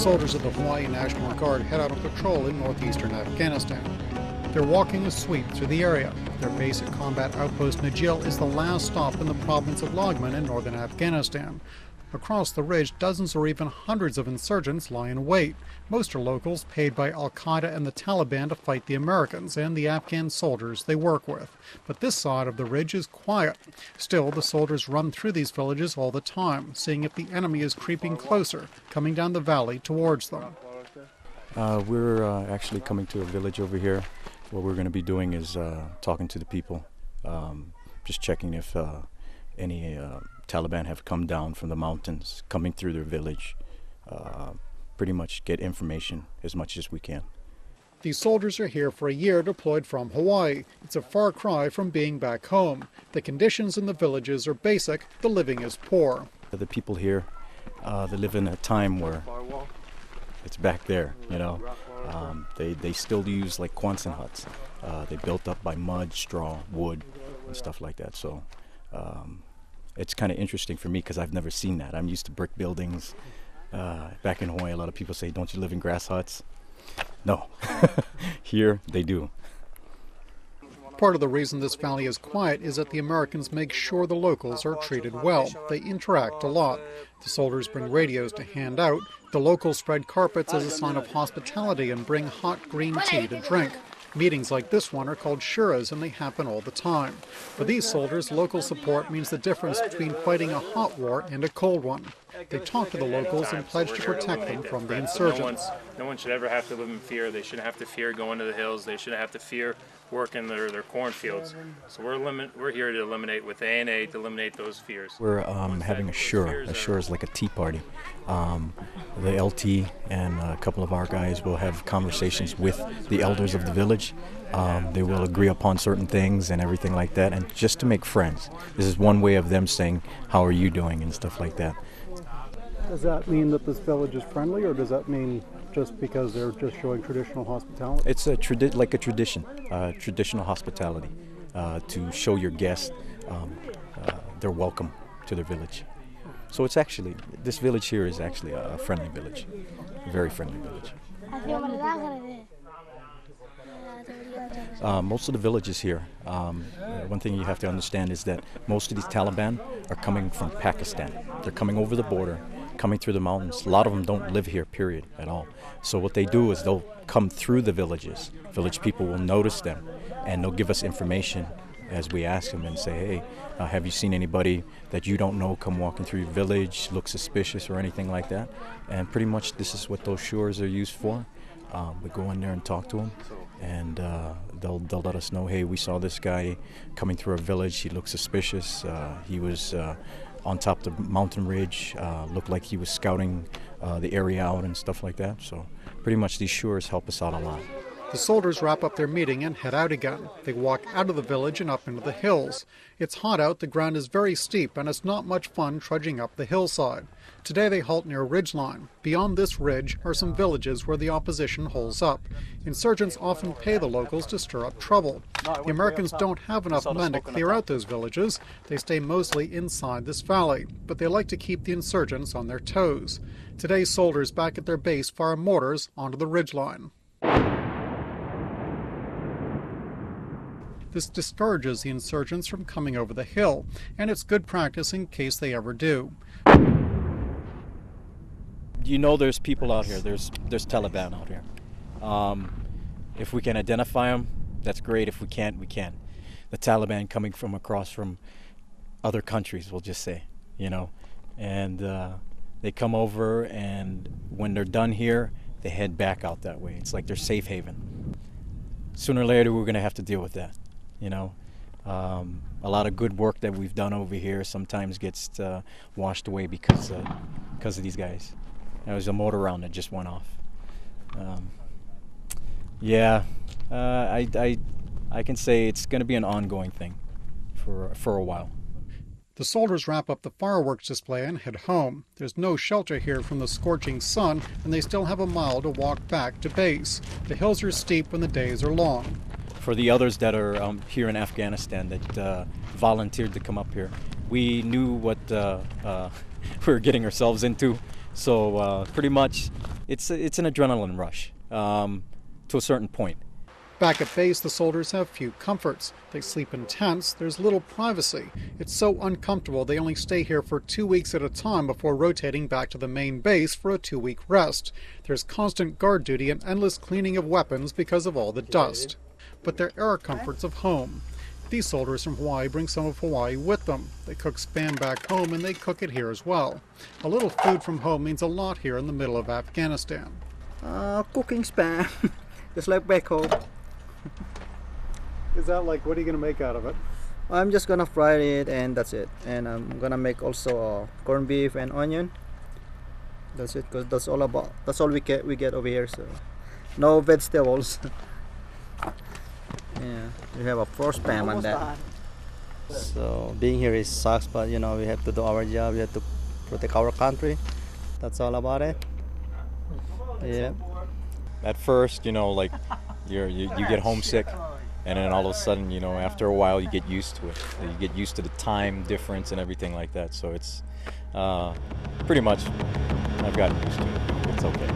soldiers of the Hawaii National Guard head out on patrol in northeastern Afghanistan. They're walking a sweep through the area. Their base at combat outpost Najil is the last stop in the province of Laghman in northern Afghanistan. Across the ridge, dozens or even hundreds of insurgents lie in wait. Most are locals paid by al-Qaeda and the Taliban to fight the Americans and the Afghan soldiers they work with. But this side of the ridge is quiet. Still, the soldiers run through these villages all the time, seeing if the enemy is creeping closer, coming down the valley towards them. We're actually coming to a village over here. What we're going to be doing is talking to the people, just checking if any Taliban have come down from the mountains, coming through their village, pretty much get information as much as we can. These soldiers are here for a year deployed from Hawaii. It's a far cry from being back home. The conditions in the villages are basic, the living is poor. The people here, they live in a time where it's back there, you know. They still use like Quonset huts. They built up by mud, straw, wood, and stuff like that. So it's kind of interesting for me because I've never seen that. I'm used to brick buildings. Back in Hawaii, a lot of people say, "Don't you live in grass huts?" No, here they do. Part of the reason this valley is quiet is that the Americans make sure the locals are treated well. They interact a lot. The soldiers bring radios to hand out. The locals spread carpets as a sign of hospitality and bring hot green tea to drink. Meetings like this one are called shuras, and they happen all the time. For these soldiers, local support means the difference between fighting a hot war and a cold one. They talk to the locals and pledge to protect them from the insurgents. No one should ever have to live in fear. They shouldn't have to fear going to the hills. They shouldn't have to fear working their cornfields. So we're here to eliminate, with ANA, to eliminate those fears. We're having a shura. A shura is like a tea party. The LT and a couple of our guys will have conversations with the elders of the village. They will agree upon certain things and everything like that, and just to make friends. This is one way of them saying, "How are you doing?" and stuff like that. Does that mean that this village is friendly, or does that mean just because they're just showing traditional hospitality? It's a tradition, traditional hospitality, to show your guests they're welcome to their village. So it's actually, this village here is actually a friendly village, a very friendly village. Most of the villages here, one thing you have to understand is that most of these Taliban are coming from Pakistan. They're coming over the border, coming through the mountains. A lot of them don't live here, period, at all. So what they do is they'll come through the villages. Village people will notice them, and they'll give us information as we ask them and say, "Hey, have you seen anybody that you don't know come walking through your village, look suspicious or anything like that?" And pretty much this is what those shuras are used for. We go in there and talk to them, and they'll let us know, "Hey, we saw this guy coming through our village. He looked suspicious. He was on top of the mountain ridge, looked like he was scouting the area out and stuff like that." So pretty much these shuras help us out a lot. The soldiers wrap up their meeting and head out again. They walk out of the village and up into the hills. It's hot out, the ground is very steep, and it's not much fun trudging up the hillside. Today they halt near a ridgeline. Beyond this ridge are some villages where the opposition holds up. Insurgents often pay the locals to stir up trouble. The Americans don't have enough men to clear out those villages. They stay mostly inside this valley, but they like to keep the insurgents on their toes. Today, soldiers back at their base fire mortars onto the ridgeline. This discourages the insurgents from coming over the hill, and it's good practice in case they ever do. You know there's people out here, there's Taliban out here. If we can identify them, that's great. If we can't, we can't. The Taliban coming from across from other countries, we'll just say, you know. And they come over, and when they're done here, they head back out that way. It's like their safe haven. Sooner or later, we're going to have to deal with that. You know, a lot of good work that we've done over here sometimes gets washed away because of these guys. There was a mortar round that just went off. I can say it's going to be an ongoing thing for a while. The soldiers wrap up the fireworks display and head home. There's no shelter here from the scorching sun, and they still have a mile to walk back to base. The hills are steep and the days are long. For the others that are here in Afghanistan that volunteered to come up here, we knew what we were getting ourselves into. So pretty much It's an adrenaline rush to a certain point. Back at base, the soldiers have few comforts. They sleep in tents, there's little privacy. It's so uncomfortable they only stay here for 2 weeks at a time before rotating back to the main base for a 2-week rest. There's constant guard duty and endless cleaning of weapons because of all the dust. But there are comforts of home. These soldiers from Hawaii bring some of Hawaii with them. They cook Spam back home and they cook it here as well. A little food from home means a lot here in the middle of Afghanistan. Cooking Spam, just like back home. Is that like, what are you going to make out of it? I'm just gonna fry it and that's it. And I'm gonna make also corned beef and onion. That's it, because that's all we get over here. So no vegetables. Yeah, we have a first Spam on that. So being here is sucks, but you know we have to do our job. We have to protect our country. That's all about it. Yeah. At first, you know, like you get homesick, and then all of a sudden, you know, after a while, you get used to it. You get used to the time difference and everything like that. So it's pretty much, I've gotten used to it. It's okay.